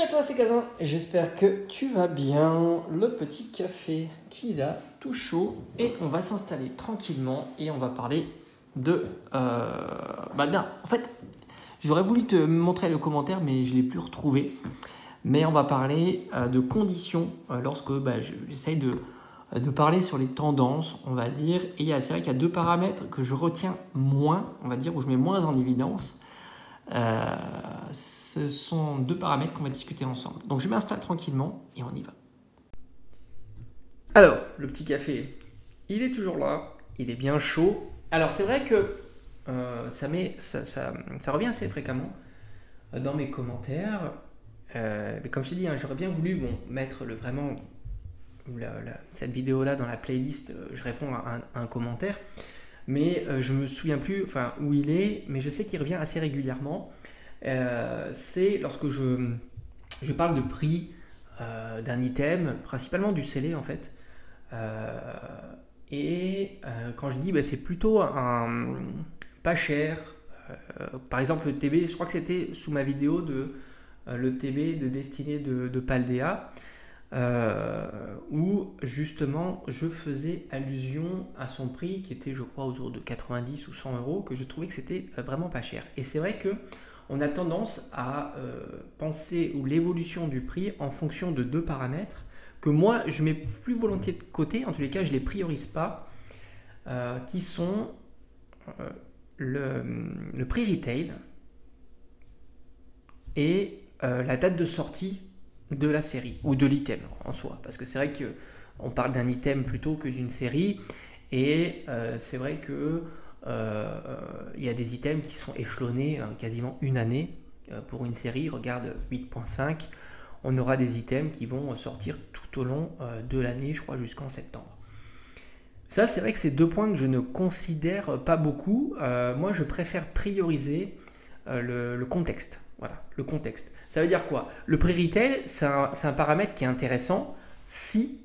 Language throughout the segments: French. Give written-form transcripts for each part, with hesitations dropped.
à toi, c'est Kazan. J'espère que tu vas bien. Le petit café qui est là, tout chaud. Et on va s'installer tranquillement et on va parler de... En fait, j'aurais voulu te montrer le commentaire, mais je ne l'ai plus retrouvé. Mais on va parler de conditions lorsque j'essaye de parler sur les tendances, on va dire. Et c'est vrai qu'il y a deux paramètres que je retiens moins, on va dire, où je mets moins en évidence. Ce sont deux paramètres qu'on va discuter ensemble. Donc je m'installe tranquillement et on y va. Alors, le petit café, il est toujours là, il est bien chaud. Alors c'est vrai que ça revient assez fréquemment dans mes commentaires. Mais comme je t'ai dit, j'aurais bien voulu mettre cette vidéo-là dans la playlist. Je réponds à un commentaire. Mais je me souviens plus où il est, mais je sais qu'il revient assez régulièrement. C'est lorsque je parle de prix d'un item, principalement du scellé en fait. Quand je dis c'est plutôt un pas cher, par exemple le TB, je crois que c'était sous ma vidéo de le TB de destinée de Paldea. Où justement je faisais allusion à son prix qui était je crois autour de 90 ou 100 euros, que je trouvais que c'était vraiment pas cher. Et c'est vrai que on a tendance à penser l'évolution du prix en fonction de deux paramètres que moi je mets plus volontiers de côté, en tous les cas je les priorise pas, qui sont le prix retail et la date de sortie de la série ou de l'item en soi, parce que c'est vrai que on parle d'un item plutôt que d'une série, et c'est vrai que il y a des items qui sont échelonnés quasiment une année. Pour une série, regarde 8.5, on aura des items qui vont sortir tout au long de l'année, je crois jusqu'en septembre. Ça, c'est vrai que c'est deux points que je ne considère pas beaucoup. Moi je préfère prioriser le contexte. Voilà, le contexte. Ça veut dire quoi? Le prix retail, c'est un paramètre qui est intéressant si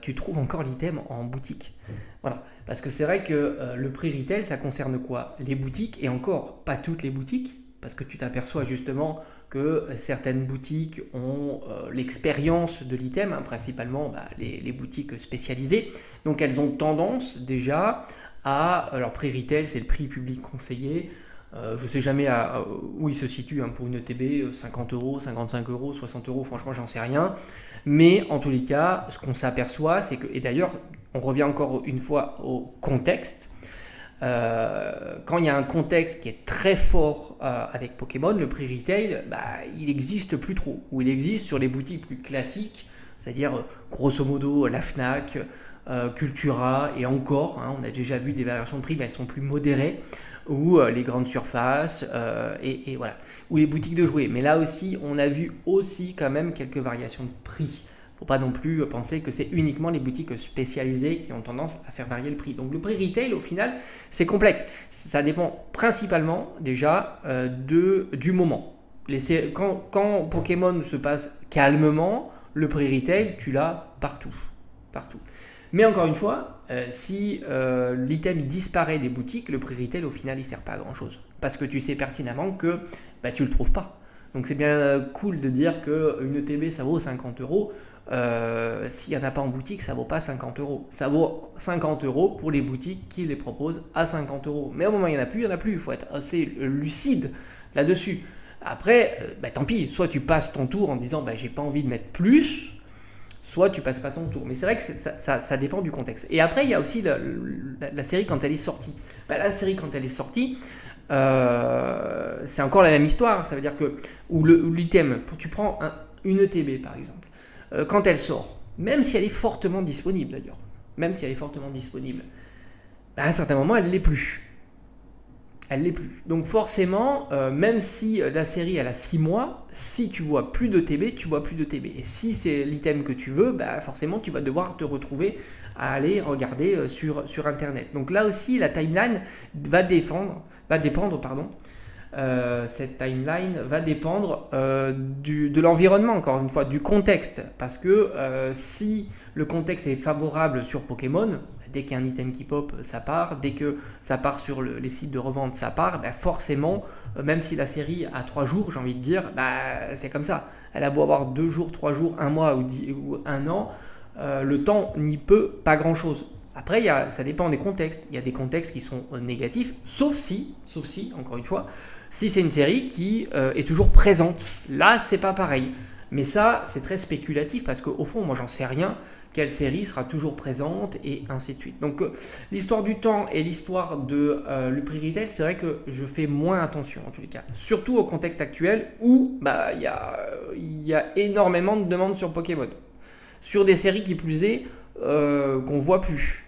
tu trouves encore l'item en boutique. Voilà, parce que c'est vrai que le prix retail, ça concerne quoi? Les boutiques, et encore pas toutes les boutiques, parce que tu t'aperçois justement que certaines boutiques ont l'expérience de l'item, principalement les boutiques spécialisées. Donc elles ont tendance déjà à... leur prix retail, c'est le prix public conseillé. Je ne sais jamais où il se situe pour une ETB, 50 euros, 55 euros, 60 euros, franchement j'en sais rien. Mais en tous les cas, ce qu'on s'aperçoit, c'est que, et d'ailleurs on revient encore une fois au contexte, quand il y a un contexte qui est très fort avec Pokémon, le prix retail, il n'existe plus trop, ou il existe sur les boutiques plus classiques, c'est-à-dire grosso modo la Fnac, Cultura, et encore, on a déjà vu des variations de prix, mais elles sont plus modérées, ou les grandes surfaces, et voilà, ou les boutiques de jouets. Mais là aussi, on a vu aussi quand même quelques variations de prix. Faut pas non plus penser que c'est uniquement les boutiques spécialisées qui ont tendance à faire varier le prix. Donc le prix retail, au final, c'est complexe. Ça dépend principalement déjà du moment. Quand Pokémon se passe calmement, le prix retail, tu l'as partout. Mais encore une fois, si l'item disparaît des boutiques, le prix retail au final il sert pas à grand chose, parce que tu sais pertinemment que tu le trouves pas. Donc c'est bien cool de dire qu'une ETB ça vaut 50 euros. S'il n'y en a pas en boutique, ça vaut pas 50 euros. Ça vaut 50 euros pour les boutiques qui les proposent à 50 euros. Mais au moment où il n'y en a plus, il faut être assez lucide là-dessus. Après, tant pis, soit tu passes ton tour en disant j'ai pas envie de mettre plus, soit tu passes pas ton tour. Mais c'est vrai que ça dépend du contexte. Et après, il y a aussi la série quand elle est sortie. La série quand elle est sortie, c'est encore la même histoire. Ça veut dire que où l'item, tu prends une ETB par exemple, quand elle sort, même si elle est fortement disponible d'ailleurs, à un certain moment, elle l'est plus. Donc forcément, même si la série elle a 6 mois, si tu vois plus de TB, tu vois plus de TB. Et si c'est l'item que tu veux, forcément tu vas devoir te retrouver à aller regarder sur internet. Donc là aussi la timeline va dépendre. Cette timeline va dépendre de l'environnement, encore une fois, du contexte. Parce que si le contexte est favorable sur Pokémon, Dès qu'il y a un item qui pop, ça part. Dès que ça part sur les sites de revente, ça part. Bah forcément, même si la série a 3 jours, j'ai envie de dire, bah, c'est comme ça. Elle a beau avoir 2 jours, 3 jours, 1 mois ou 1 an, le temps n'y peut pas grand-chose. Après, ça dépend des contextes. Il y a des contextes qui sont négatifs, sauf si, encore une fois, si c'est une série qui est toujours présente. Là, c'est pas pareil. Mais ça, c'est très spéculatif parce qu'au fond, moi, j'en sais rien. Quelle série sera toujours présente et ainsi de suite. Donc, l'histoire du temps et l'histoire de le prix retail, c'est vrai que je fais moins attention en tous les cas. Surtout au contexte actuel où bah, y a énormément de demandes sur Pokémon. Sur des séries qui plus est, qu'on voit plus.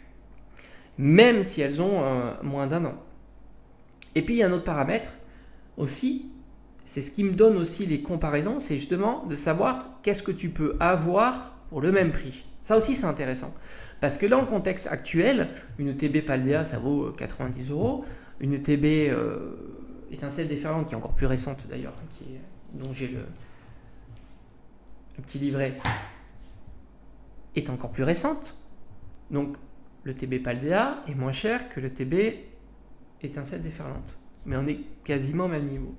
Même si elles ont moins d'1 an. Et puis, il y a un autre paramètre aussi. C'est ce qui me donne aussi les comparaisons, c'est justement de savoir qu'est-ce que tu peux avoir pour le même prix. Ça aussi, c'est intéressant. Parce que dans le contexte actuel, une ETB Paldea, ça vaut 90 €. Une ETB Étincelle déferlante, qui est encore plus récente d'ailleurs, dont j'ai le petit livret, est encore plus récente. Donc, le TB Paldea est moins cher que le TB Étincelle déferlante. Mais on est quasiment au même niveau.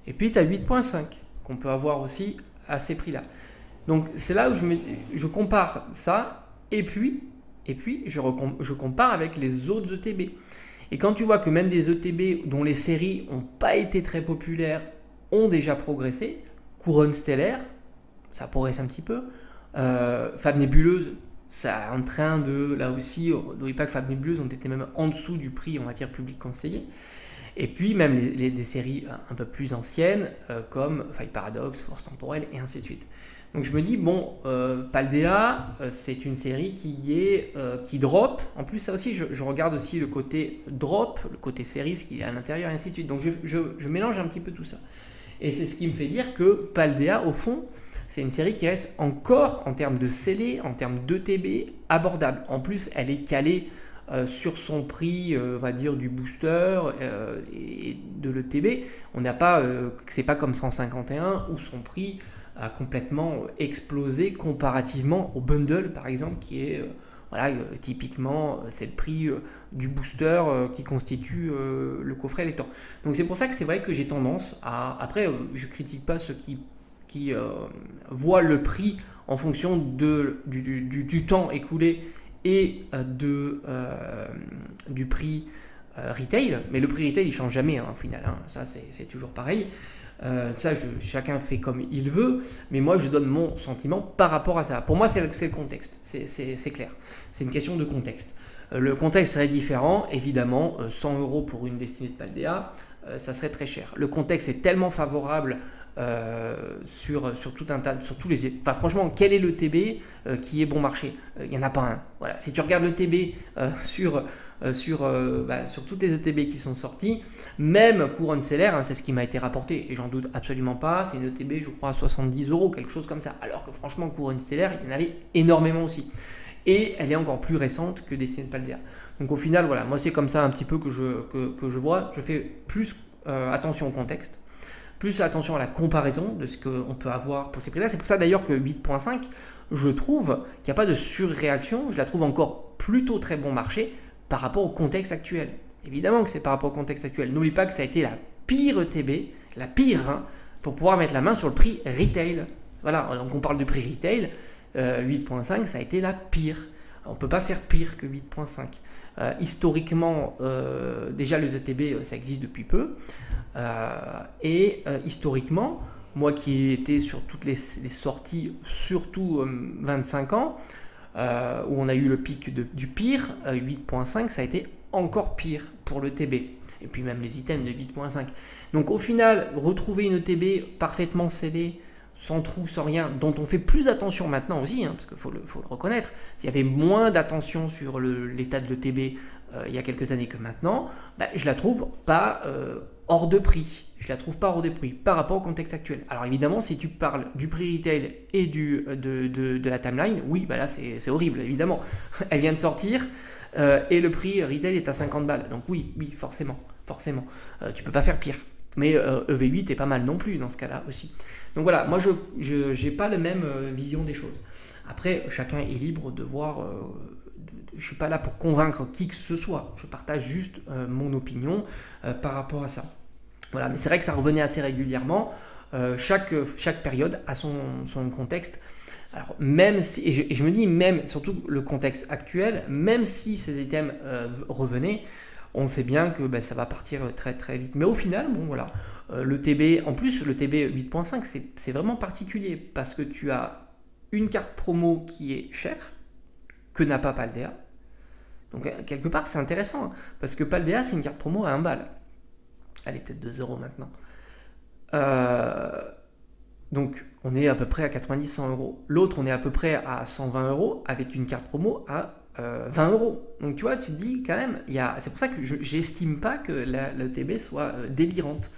Et puis, tu as 8.5 qu'on peut avoir aussi à ces prix-là. Donc, c'est là où je compare ça. Et puis je compare avec les autres ETB. Et quand tu vois que même des ETB dont les séries n'ont pas été très populaires ont déjà progressé, Couronne Stellaire, ça progresse un petit peu. Fab Nébuleuse, ça est en train de, là aussi, n'oublie pas que Fab Nébuleuse ont été même en dessous du prix en matière publique conseillée. Et puis même des séries un peu plus anciennes comme Faille Paradox, Force Temporelle et ainsi de suite. Donc je me dis, bon, Paldea, c'est une série qui drop. En plus, ça aussi, je regarde aussi le côté drop, le côté série, ce qui est à l'intérieur et ainsi de suite. Donc je mélange un petit peu tout ça. Et c'est ce qui me fait dire que Paldea, au fond, c'est une série qui reste encore, en termes de scellé, en termes d'ETB, abordable. En plus, elle est calée sur son prix, on va dire, du booster et de l'ETB. On n'a pas, c'est pas comme 151 où son prix a complètement explosé comparativement au bundle, par exemple, qui est, voilà, typiquement, c'est le prix du booster qui constitue le coffret lecteur. Donc c'est pour ça que c'est vrai que j'ai tendance à, après, je critique pas ceux qui voient le prix en fonction du temps écoulé et du prix retail, mais le prix retail il change jamais au final, hein. Ça c'est toujours pareil. Chacun fait comme il veut, mais moi je donne mon sentiment par rapport à ça. Pour moi c'est le contexte, c'est clair, c'est une question de contexte. Le contexte serait différent, évidemment, 100 € pour une destinée de Paldea, ça serait très cher. Le contexte est tellement favorable sur tout un tas, sur tous les, enfin franchement, quel est le TB qui est bon marché? Il n'y en a pas un. Voilà. Si tu regardes le TB sur toutes les ETB qui sont sortis, même Couronne Stellaire, hein, c'est ce qui m'a été rapporté, et j'en doute absolument pas, c'est une ETB, je crois, à 70 €, quelque chose comme ça. Alors que franchement, Couronne Stellaire, il y en avait énormément aussi. Et elle est encore plus récente que Destinée de Paldea. Donc au final, voilà, moi c'est comme ça un petit peu que je vois. Je fais plus attention au contexte, plus attention à la comparaison de ce qu'on peut avoir pour ces prix-là. C'est pour ça d'ailleurs que 8.5, je trouve qu'il n'y a pas de surréaction. Je la trouve encore plutôt très bon marché par rapport au contexte actuel. Évidemment que c'est par rapport au contexte actuel. N'oublie pas que ça a été la pire ETB, la pire, hein, pour pouvoir mettre la main sur le prix retail. Voilà, donc on parle du prix retail. 8.5, ça a été la pire. On ne peut pas faire pire que 8.5. Historiquement, déjà les ETB, ça existe depuis peu. Historiquement, moi qui étais sur toutes les sorties, surtout 25 ans, où on a eu le pic du pire, 8.5, ça a été encore pire pour le TB. Et puis même les items de 8.5. Donc au final, retrouver une ETB parfaitement scellée, sans trou, sans rien, dont on fait plus attention maintenant aussi, hein, parce qu'il faut le reconnaître. S'il y avait moins d'attention sur l'état de l'ETB il y a quelques années que maintenant, bah, je la trouve pas hors de prix. Je la trouve pas hors de prix par rapport au contexte actuel. Alors évidemment, si tu parles du prix retail et de la timeline, oui, bah là c'est horrible, évidemment. Elle vient de sortir et le prix retail est à 50 balles. Donc oui, forcément. Tu peux pas faire pire. Mais EV8 est pas mal non plus dans ce cas-là aussi. Donc voilà, moi je n'ai pas la même vision des choses. Après, chacun est libre de voir je suis pas là pour convaincre qui que ce soit. Je partage juste mon opinion par rapport à ça. Voilà, mais c'est vrai que ça revenait assez régulièrement. Chaque période a son contexte. Alors même si, et je me dis même, surtout le contexte actuel, même si ces items revenaient, on sait bien que ça va partir très très vite. Mais au final, bon voilà, le TB, en plus le TB 8.5 c'est vraiment particulier parce que tu as une carte promo qui est chère, que n'a pas Paldea. Donc quelque part c'est intéressant, parce que Paldea c'est une carte promo à 1 balle. Elle est peut-être 2 euros maintenant. Donc on est à peu près à 90-100 euros. L'autre on est à peu près à 120 euros avec une carte promo à 20 euros. Donc tu vois, tu te dis quand même, c'est pour ça que j'estime pas que le TB soit délirante.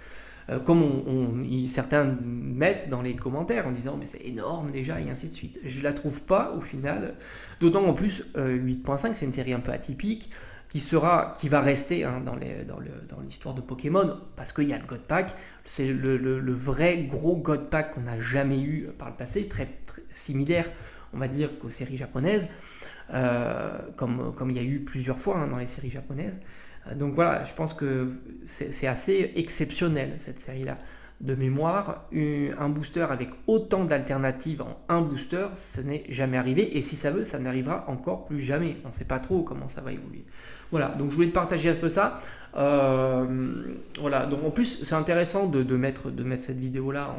Comme certains mettent dans les commentaires en disant mais c'est énorme déjà et ainsi de suite. Je la trouve pas au final. D'autant en plus 8.5 c'est une série un peu atypique qui va rester dans l'histoire de Pokémon parce qu'il y a le God Pack. C'est le vrai gros God Pack qu'on n'a jamais eu par le passé, très, très similaire on va dire qu'aux séries japonaises. Comme il y a eu plusieurs fois dans les séries japonaises. Donc voilà, je pense que c'est assez exceptionnel cette série-là. De mémoire, un booster avec autant d'alternatives en un booster, ça n'est jamais arrivé. Et si ça veut, ça n'arrivera encore plus jamais. On ne sait pas trop comment ça va évoluer. Voilà, donc je voulais te partager un peu ça. Voilà, donc en plus, c'est intéressant de mettre cette vidéo-là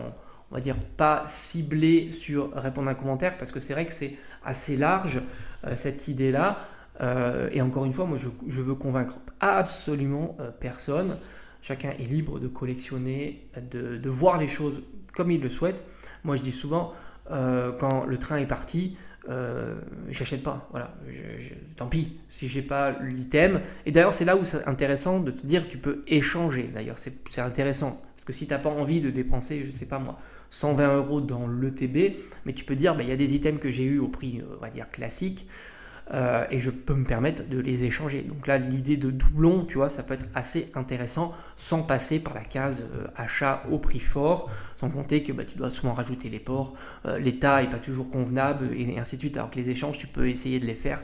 on va dire pas ciblée sur répondre à un commentaire, parce que c'est vrai que c'est assez large cette idée-là. Et encore une fois, moi je veux convaincre absolument personne. Chacun est libre de collectionner, de voir les choses comme il le souhaite. Moi je dis souvent, quand le train est parti, j'achète pas. Voilà, tant pis si j'ai pas l'item. Et d'ailleurs c'est là où c'est intéressant de te dire que tu peux échanger. D'ailleurs c'est intéressant, parce que si tu n'as pas envie de dépenser, je sais pas moi, 120 euros dans l'ETB, mais tu peux dire il y a des items que j'ai eu au prix on va dire classique, et je peux me permettre de les échanger. Donc là l'idée de doublon, tu vois, ça peut être assez intéressant sans passer par la case achat au prix fort, sans compter que tu dois souvent rajouter les ports, l'état n'est pas toujours convenable et ainsi de suite, alors que les échanges tu peux essayer de les faire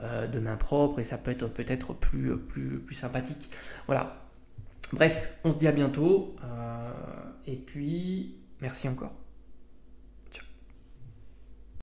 de main propre et ça peut être peut-être plus sympathique. Voilà, bref, on se dit à bientôt et puis merci encore.